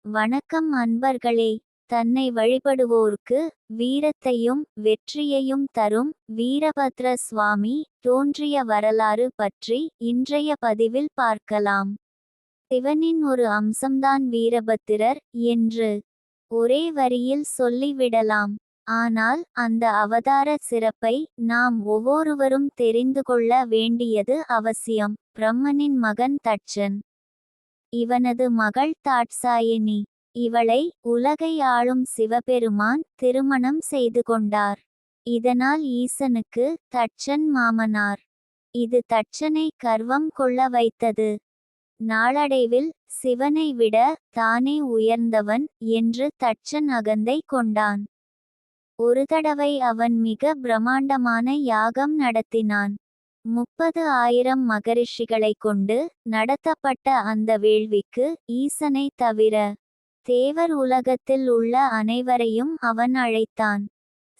வணக்கம் அன்பர்களே. தன்னை வழிபடுவோர்க்கு வீரத்தையும் வெற்றியையும் தரும் வீரபத்ர சுவாமி தோன்றிய வரலாறு பற்றி இன்றைய பதிவில் பார்க்கலாம். சிவனின் ஒரு அம்சம்தான் வீரபத்திரர் என்று ஒரே வரியில் சொல்லிவிடலாம். ஆனால் அந்த அவதார சிறப்பை நாம் ஒவ்வொருவரும் தெரிந்து கொள்ள வேண்டியது அவசியம். பிரம்மனின் மகன் தட்சன். இவனது மகள் தாட்சாயினி. இவளை உலகை ஆளும் சிவபெருமான் திருமணம் செய்து கொண்டார். இதனால் ஈசனுக்கு தட்சன் மாமனார். இது தட்சனை கர்வம் கொள்ள வைத்தது. நாளடைவில் சிவனை விட தானே உயர்ந்தவன் என்று தட்சன் அகந்தை கொண்டான். ஒரு தடவை அவன் மிக பிரம்மாண்டமான யாகம் நடத்தினான். 30,000 மகரிஷிகளைக் கொண்டு நடத்தப்பட்ட அந்த வேள்விக்கு ஈசனை தவிர தேவர் உலகத்தில் உள்ள அனைவரையும் அவன் அழைத்தான்.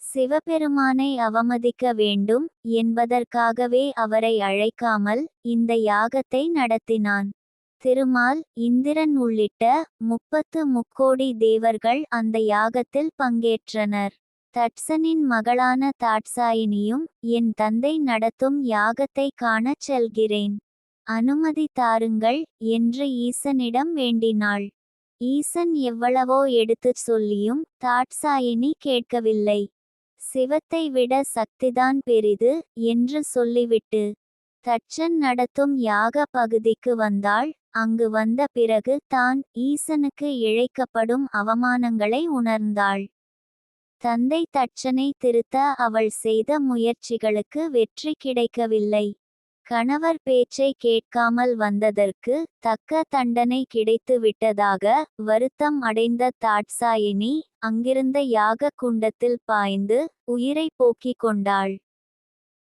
சிவபெருமானை அவமதிக்க வேண்டும் என்பதற்காகவே அவரை அழைக்காமல் இந்த யாகத்தை நடத்தினான். திருமால், இந்திரன் உள்ளிட்ட 30 முக்கோடி தேவர்கள் அந்த யாகத்தில் பங்கேற்றனர். தட்சனின் மகளான தாட்சாயினியும் என் தந்தை நடத்தும் யாகத்தை காணச் செல்கிறேன், அனுமதி தாருங்கள் என்று ஈசனிடம் வேண்டினாள். ஈசன் எவ்வளவோ எடுத்துச் சொல்லியும் தாட்சாயினி கேட்கவில்லை. சிவத்தை விட சக்திதான் பெரிது என்று சொல்லிவிட்டு தட்சன் நடத்தும் யாக பகுதிக்கு வந்தாள். அங்கு வந்த பிறகு தான் ஈசனுக்கு இழைக்கப்படும் அவமானங்களை உணர்ந்தாள். தந்தை தட்சனை திருத்த அவள் செய்த முயற்சிகளுக்கு வெற்றி கிடைக்கவில்லை. கணவர் பேச்சை கேட்காமல் வந்ததற்கு தக்க தண்டனை கிடைத்து விட்டதாக வருத்தம் அடைந்த தாட்சாயினி அங்கிருந்த யாக குண்டத்தில் பாய்ந்து உயிரை போக்கிக் கொண்டாள்.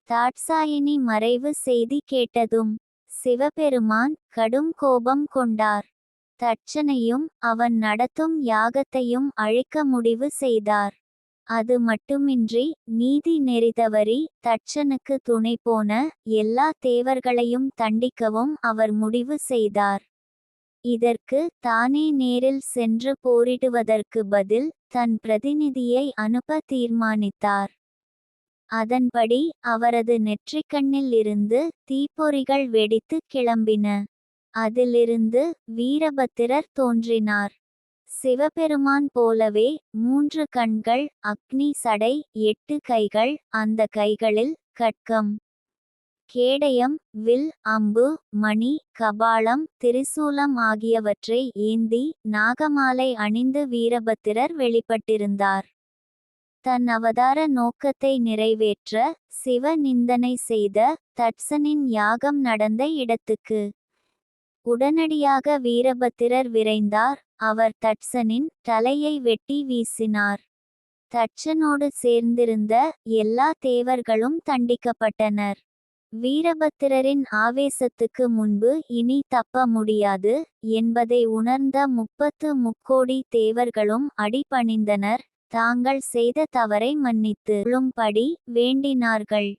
தாட்சாயினி மறைவு செய்தி கேட்டதும் சிவபெருமான் கடும் கோபம் கொண்டார். தட்சனையும் அவன் நடத்தும் யாகத்தையும் அழிக்க முடிவு செய்தார். அது மட்டுமின்றி நீதி நெறி தவறி தட்சனுக்கு துணை போன எல்லா தேவர்களையும் தண்டிக்கவும் அவர் முடிவு செய்தார். இதற்கு தானே நேரில் சென்று போரிடுவதற்கு பதில் தன் பிரதிநிதியை அனுப்ப தீர்மானித்தார். அதன்படி அவரது நெற்றிக்கண்ணில் இருந்து தீப்பொறிகள் வெடித்து கிளம்பின. அதிலிருந்து வீரபத்திரர் தோன்றினார். சிவபெருமான் போலவே 3 கண்கள், அக்னி சடை, 8 கைகள். அந்த கைகளில் கட்கம், கேடயம், வில், அம்பு, மணி, கபாலம், திரிசூலம் ஆகியவற்றை ஏந்தி நாகமாலை அணிந்து வீரபத்திரர் வெளிப்பட்டிருந்தார். தன் அவதார நோக்கத்தை நிறைவேற்ற சிவ நிந்தனை செய்த தட்சனின் யாகம் நடந்த இடத்துக்கு உடனடியாக வீரபத்திரர் விரைந்தார். அவர் தட்சனின் தலையை வெட்டி வீசினார். தட்சனோடு சேர்ந்திருந்த எல்லா தேவர்களும் தண்டிக்கப்பட்டனர். வீரபத்திரரின் ஆவேசத்துக்கு முன்பு இனி தப்ப முடியாது என்பதை உணர்ந்த 30 முக்கோடி தேவர்களும் அடிபணிந்தனர். தாங்கள் செய்த தவறை மன்னித்து கொள்ளும்படி வேண்டினார்கள்.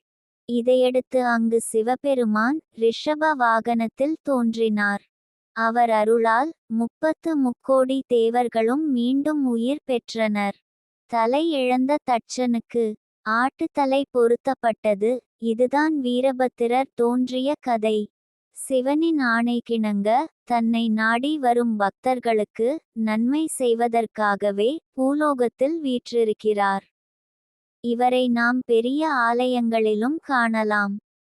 இதையடுத்து அங்கு சிவபெருமான் ரிஷப வாகனத்தில் தோன்றினார். அவர் அருளால் 30 முக்கோடி தேவர்களும் மீண்டும் உயிர் பெற்றனர். தலை இழந்த தட்சனுக்கு ஆட்டுத்தலை பொருத்தப்பட்டது. இதுதான் வீரபத்திரர் தோன்றிய கதை. சிவனின் ஆணைக்கிணங்க தன்னை நாடி வரும் பக்தர்களுக்கு நன்மை செய்வதற்காகவே பூலோகத்தில் வீற்றிருக்கிறார். இவரை நாம் பெரிய ஆலயங்களிலும் காணலாம்.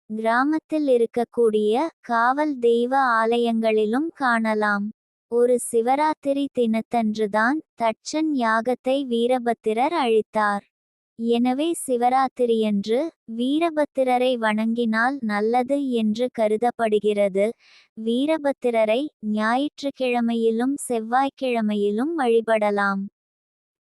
கிராமத்தில் இருக்கக்கூடிய காவல் தெய்வ ஆலயங்களிலும் காணலாம். ஒரு சிவராத்திரி தினத்தன்றுதான் தட்சன் யாகத்தை வீரபத்திரர் அழித்தார். எனவே சிவராத்திரியன்று வீரபத்திரரை வணங்கினால் நல்லது என்று கருதப்படுகிறது. வீரபத்திரரை ஞாயிற்றுக்கிழமையிலும் செவ்வாய்க்கிழமையிலும் வழிபடலாம்.